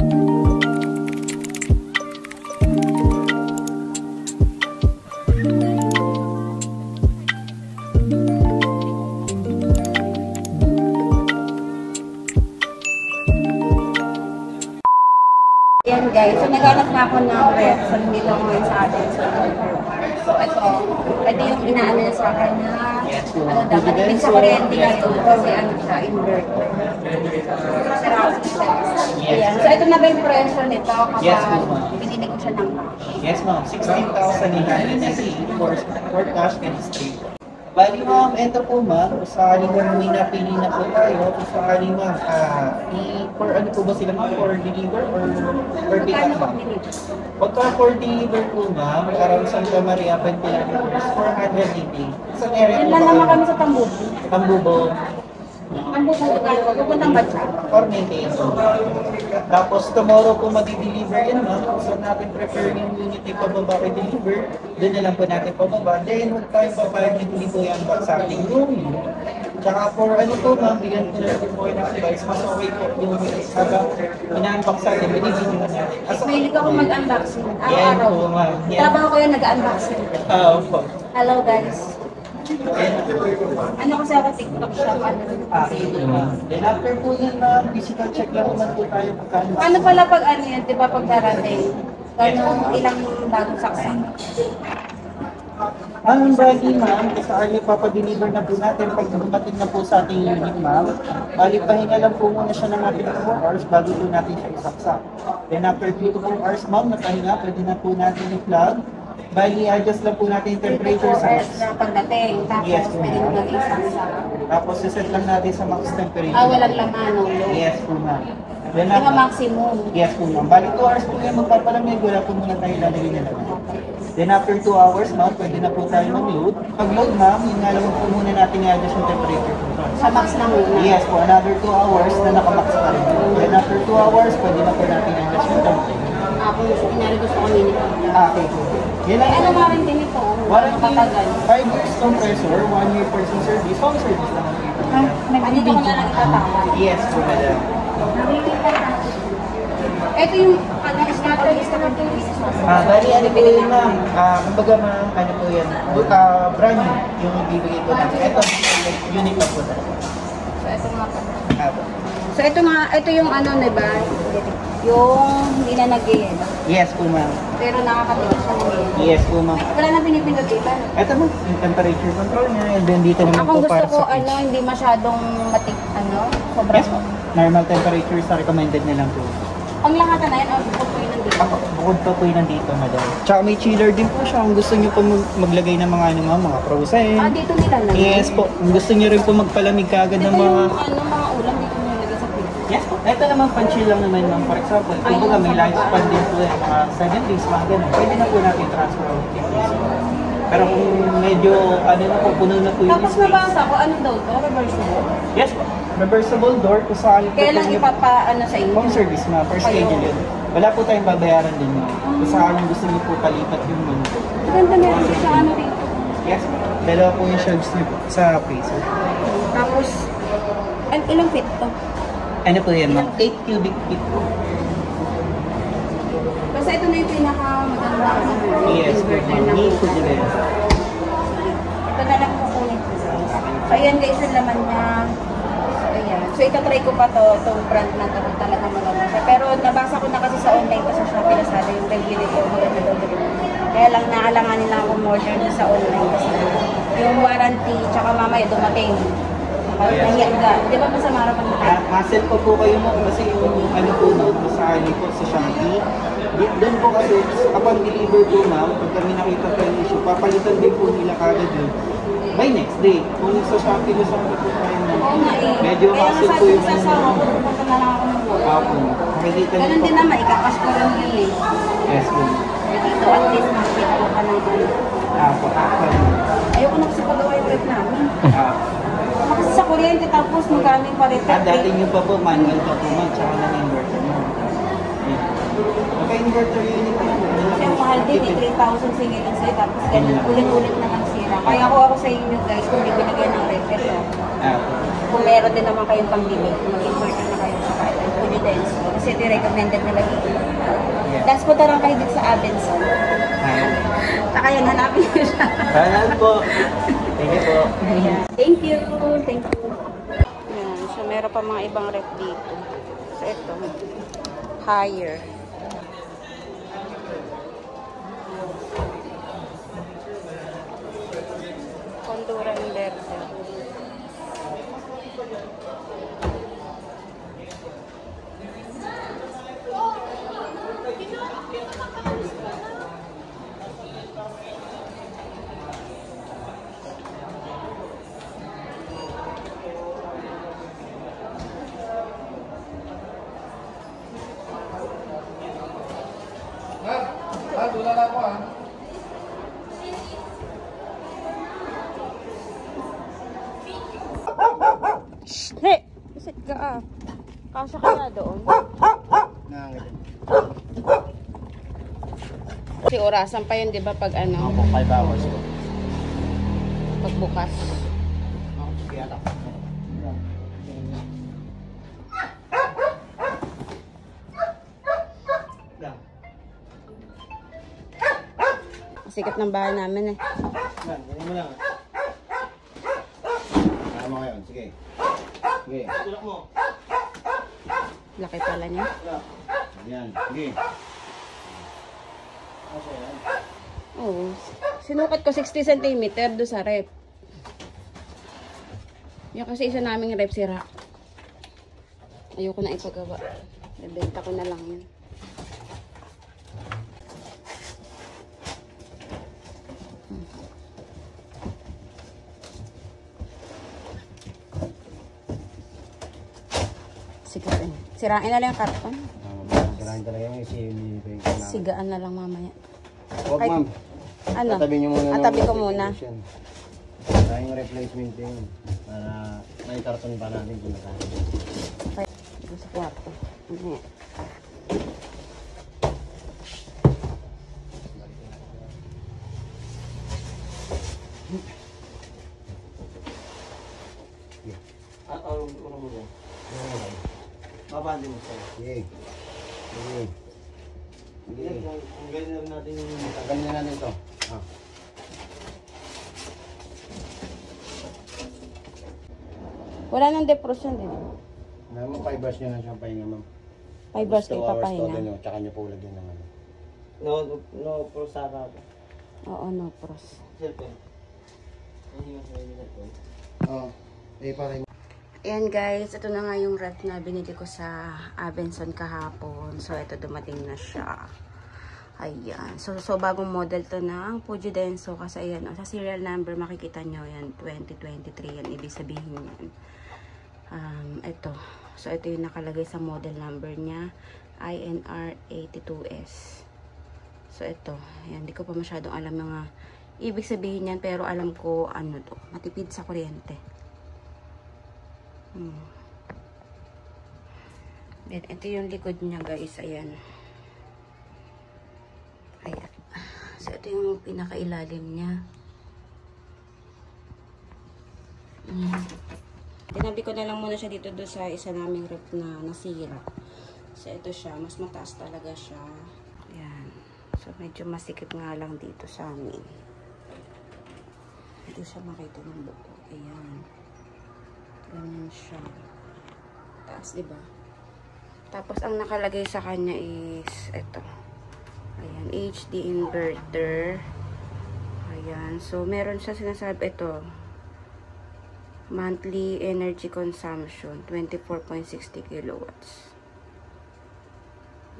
Yan guys, so naghanap na ako ng ref, so nandito ako ngayon sa atin. So ito yung inaano niya sa akin na ano dapat ibig sa kuryente ngayon kasi ano siya, inverter. Ayan. So ito na ba yung presyo nito kapag binili ko siya ng cash? Yes ma'am, 16,880 for cash and straight. Bali ma'am, ito po ma'am, sa aling may napili na po tayo, sa aling ma'am, for ano po ba sila ma'am, for deliver or pick up ma'am? Pagka for deliver po ma'am, around Santa Maria, Pagpilanos, 480. Sa area po ba? Yan lang naman kami sa Tambubo. Tambubo. Pupuntang ba siya? Or maintenance. Tapos tomorrow po mag-deliver yan ma'am. So natin prepare yung unit ay pababa kay deliver. Doon na lang po natin pababa. Then huwag tayong papayag na hindi po yan back sa ating room. Tsaka for ano po ma'am, bigyan po natin po yung advice. Mas okay po yung habang ina-unbox sa atin, binibigyan mo natin. Mahilig ako mag-unboxing. Yan Araw-araw. po ma'am. Trabaho ko yun, nag-unboxing. Oo po. Hello guys. Ano kasi ako TikTok shop, ano? Then after po yan ma'am, physical check lang naman po tayo pagkano. Ano pala pag ano yan, di ba pag darating? Gano'ng ilang bagong saksak? Ang bali ma'am, sa early papadeliver na po natin pag dumating na po sa ating unit ma'am, bali pahinga lang po muna siya ng mga 3 hours bago po natin siya isaksak. Then after 3 to 4 hours ma'am, napahinga, pwede na po natin i-plug. Bali, adjust lang po natin yung temperature sa max. Na pagdating, tapos Yes, pwede mo lang isaksak. Tapos set lang natin sa max temperature. Walang laman, no? Yes po ma'am. Then Di ba maximum? Yes po ma'am. Bali 2 hours po yan magpapalamig, wala po muna tayo lalagay na naman. Then after 2 hours ma'am, pwede na po tayo mag-load. Pag-load ma'am, yung nga lang po muna natin i-adjust yung temperature po. Sa max na muna? Yes po, another 2 hours na nakamax pa rin. Then after 2 hours, pwede na po natin i-adjust yung temperature. Kung kunyari gusto ko minute. Okay po. Yan lang. Ano warranty nito? Warranty, Matagal. 5 years compressor, 1 year person service, home service naman po. Dito ko na lang itatawag. Yes po, madam. Ito yung ano, starter is naman ito yung Bali, ano po yun ma'am? Kumbaga ma'am, ano po yan? Brand new yung bibigay ko natin. Ito, unit na po tayo. So, ito nga pa. So, ito yung ano, diba? Yung hindi na nag-yelo. Yes po ma'am. Pero nakakatigas siya ng yelo. Yes po ma'am. Wala na pinipindot dito. Ito ma'am, yung temperature control niya. And then dito naman Akong po gusto para ko, sa fridge. hindi masyadong sobrang. Yes po. Normal temperature sa recommended na lang po. Ang lahat na yun, bukod po yun nandito. Bukod pa po yun nandito, madam. Tsaka may chiller din po siya kung gusto niyo po maglagay ng mga ano ma'am, mga frozen. Dito nila lang. Yes po. Kung gusto niyo rin po magpalamig kaagad Dito ng mga... yung mga ulam dito nilagay sa fridge. Yes po. Ito naman pan-chill lang naman ma'am. For example, kumbaga may lifespan din po yan. Mga 7 days, mga ganun. Pwede na po natin transfer out yung place. Pero kung medyo, ano na po, puno na po yung Tapos space. nabasa ko, ano daw to? Reversible. Yes po. Reversible door kung saan po Kaya lang po- ipapaano sa inyo. home service na per schedule yun. Wala po tayong babayaran din ma'am. Kung saan gusto niyo po palipat yung menu. Ganda na rin siya ano rito. Yes po. Dalawa po yung shelves niyo po sa freezer. Tapos, ilang feet to? Ano po yan ma'am? 8 cubic feet po. Basta ito na yung pinakamaganda Yes po inverter ma'am. na Need po din. Ito na lang kukunin ko. So, ayan guys, yung laman niya. So, ayan. So, itatry ko pa to, itong brand na to, talaga maganda siya. Pero nabasa ko na kasi sa online ko sa Shopee Lazada yung review ko. Kaya lang naalanganin lang akong order na sa online kasi yung warranty, tsaka mamaya dumating. Nahiyaga. Di ba masama rin pag Hassle po kayo mo kasi yung ano po doon sa ali po sa Shopee. Doon po kasi kapag deliver po ma'am, pag kami nakita po yung issue, papalitan din po nila kagad yun. By next day, kung sa Shopee ko saan po tayo na medyo hassle po yung sa asawa ko, pupunta na lang ako ng work. Apo, makikita niyo Ganun po. din naman, ikakas ko lang yun eh. Yes po. Dito at least makikita ko ka ng ano. Apo, apo. Ayoko na kasi pagawa yung rep namin. Apo. Kasi sa kuryente tapos magkano yung palit. Dati nyo pa po, manual pa po ma'am, tsaka na inverter mo. Naka-inverter unit po. Kasi ang mahal din eh, 3,000 single lang sa'yo tapos ganun, ulit-ulit naman sira. Kaya ako sa inyo guys, kung hindi binigay ng rep ito. Apo. Kung meron din naman kayong pambili, mag-inverter na kayo sa kaya. Pwede Denso. Kasi ito yung recommended nila dito. Last po tarang kayo dito sa Abenson. Saka yan, hanapin ko siya. Salamat po. Thank you po. Ayan. Thank you. Thank you. Ayan. So, meron pa mga ibang ref dito. So, ito. Higher. Honduran Verde. Dula na ako ah. Hey! Isit ka ah. Kasya kaya doon. Kasi orasan pa yun, di ba, pag ano? Opo, 5 hours po. Pagbukas. Sikat ng bahay namin eh. Ganyan mo lang. Kaya mo ngayon, sige. Sige. Tulak mo. Laki pala niya. Ayan, sige. Oo. Sinukat ko 60 cm doon sa rep. Yung kasi isa naming rep sira. Ayoko na ipagawa. Bebenta ko na lang yun. Sigain. Sirain na lang yung karton. Sirain talaga yung Sigaan na lang mamaya. Huwag ma'am. Ano? Tatabi niyo muna. Tabi ko muna. Saka yung replacement din. Para may karton pa natin kung nasaan. Okay. Dito sa kwarto. Ano yan? Ano mo yan? Babandi mo sa'yo. Sige. Sige. Sige. Tanggalin na natin yung... Tanggalin na natin ito. Ah. Wala nang defrost yan din. Naman 5 hours nyo na siyang pahinga, ma'am. 5 hours kayo papahinga. Tsaka nyo po lagyan ng ano. No, prosara ako. Oo, no pros. Cellphone. Nahinga sa inyo na po. Oo. Para yung... Ayan guys, ito na nga yung ref na binili ko sa Abenson kahapon. So, ito dumating na siya. Ayan. So bagong model to ng Pujo Denso. Kasi ayan, sa serial number makikita nyo yan, 2023 yan. Ibig sabihin yan. Ito. So, ito yung nakalagay sa model number niya. INR 82S. So, ito. Ayan, di ko pa masyadong alam mga ibig sabihin yan. Pero alam ko, ano to, matipid sa kuryente. Then, ito yung likod niya guys. Ayan. Ayan. So, ito yung pinakailalim niya. Tinabi ko na lang muna siya dito doon sa isa naming ref na nasira. So, ito siya. Mas mataas talaga siya. Ayan. So, medyo masikip nga lang dito sa amin. Ito siya makita ng buko. Ayan. Ganyan siya. Taas, diba? Tapos, ang nakalagay sa kanya is ito. Ayan. HD inverter. Ayan. So, meron siya sinasabi ito. Monthly energy consumption. 24.60 kilowatts.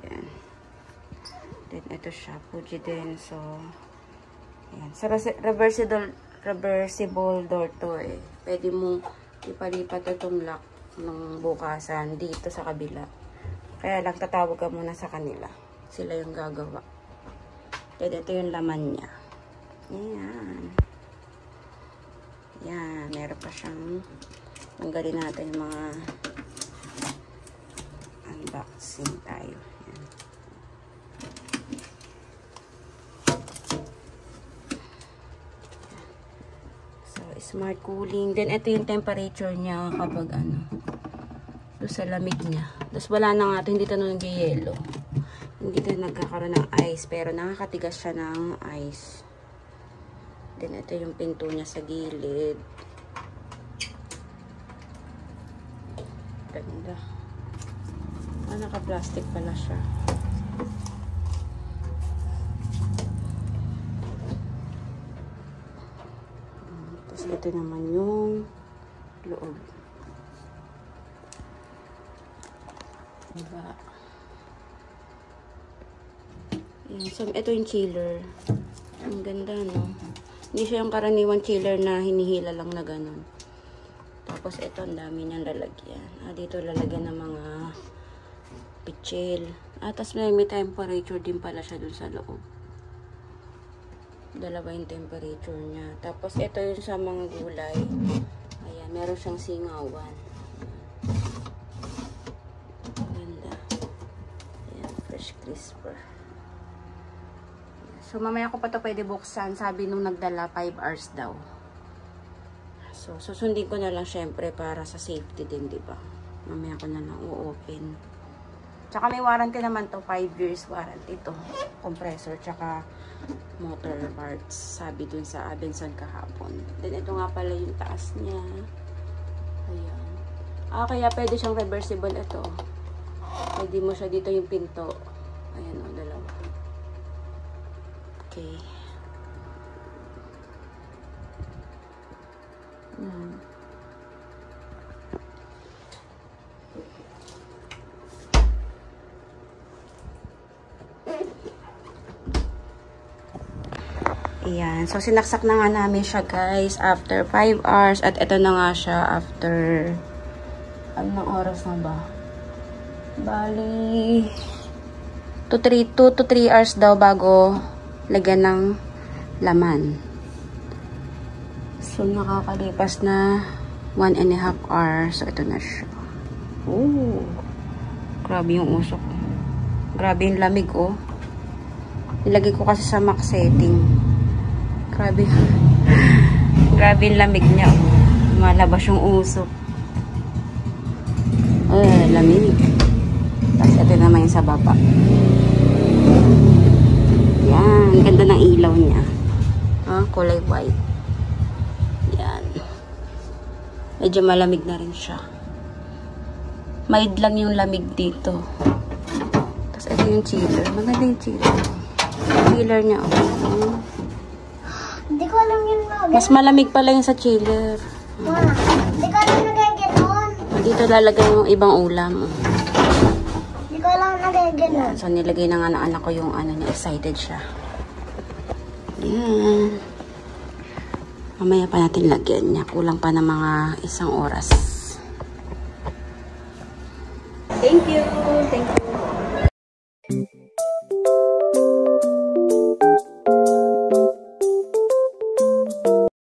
Ayan. Then, ito siya. Fuji Denso. Ayan. So, reversible door to eh. Pwede mo ipalipat itong lock ng bukasan dito sa kabila. Kaya lang tatawag ka muna sa kanila. Sila yung gagawa. Then ito yung laman niya. Ayan. Ayan. Meron pa siyang tanggalin natin yung mga unboxing tayo. Ayan. Smart cooling. Then, ito yung temperature niya kapag ano, doon sa lamig niya. Tapos wala na nga ito, hindi ito nag-yelo. Hindi ito nagkakaroon ng ice, pero nakakatigas siya ng ice. Then ito yung pinto niya sa gilid. Ganda. Ah, naka-plastic pala siya. Tapos ito naman yung loob. Diba? Yan. So, ito yung chiller. Ang ganda, no? Hindi siya yung karaniwang chiller na hinihila lang na ganun. Tapos ito, ang dami niyang lalagyan. Ah, dito lalagyan ng mga pichil. Ah, tapos may temperature din pala siya dun sa loob. Dalawa yung temperature niya. Tapos ito yung sa mga gulay. Ayan, meron siyang singawan. Ganda. Ayan, fresh crisper. So, mamaya ko pa ito pwede buksan. Sabi nung nagdala, 5 hours daw. So, susundin ko na lang syempre para sa safety din, diba? Mamaya ko na lang u-open. Tsaka may warranty naman to, 5 years warranty to. Compressor, tsaka motor parts. Sabi dun sa Abenson kahapon. Then, ito nga pala yung taas niya. Ayan. Ah, kaya pwede siyang reversible ito. Pwede mo siya dito yung pinto. Ayan o, dalawa. Okay. Ayan. So, sinaksak na nga namin siya, guys, after 5 hours. At ito na nga siya after anong oras na ba? Bali 2 to 3 hours daw bago lagyan ng laman. So, nakakalipas na 1.5 hours. So, ito na siya. Oh, grabe yung usok. Grabe yung lamig, oh. Nilagay ko kasi sa max setting. Grabe. Grabe yung lamig niya, oh. Malabas yung usok. Lamig. Tapos ito naman yung sa baba. Yan. Ganda ng ilaw niya. Ah, kulay white. Yan. Medyo malamig na rin siya. Mild lang yung lamig dito. Tapos ito yung chiller. Maganda yung chiller. Chiller niya, oh. Hindi ko alam yun, Mom. Mas malamig pala yung sa chiller. Ma, hindi ko alam nagaganon. Dito lalagay yung ibang ulam. Hindi ko alam nagaganon. So, nilagay na nga ng anak ko yung ano niya. Excited siya. Yan. Mamaya pa natin lagyan niya. Kulang pa ng mga 1 oras. Thank you. Thank you.